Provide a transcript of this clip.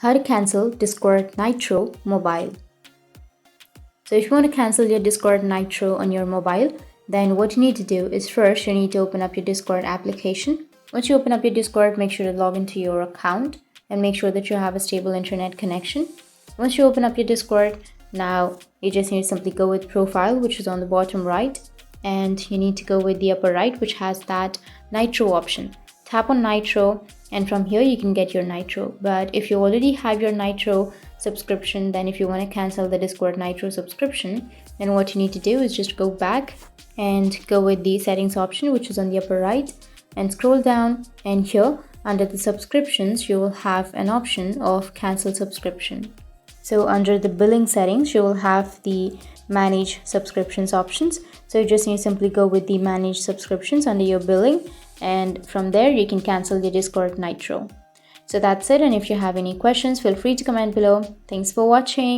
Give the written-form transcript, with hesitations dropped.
How to cancel Discord Nitro mobile. So if you want to cancel your Discord Nitro on your mobile, then what you need to do is first you need to open up your Discord application. Once you open up your Discord, make sure to log into your account and make sure that you have a stable internet connection. Once you open up your Discord, now you just need to simply go with profile, which is on the bottom right, and you need to go with the upper right, which has that Nitro option. Tap on Nitro, and from here you can get your Nitro. But if you already have your Nitro subscription, then if you want to cancel the Discord Nitro subscription, then what you need to do is just go back and go with the settings option, which is on the upper right, and scroll down, and here under the subscriptions you will have an option of cancel subscription. So under the billing settings you will have the manage subscriptions options. So you just need to simply go with the manage subscriptions under your billing, and from there you can cancel the Discord Nitro. So that's it, and if you have any questions, feel free to comment below. Thanks for watching.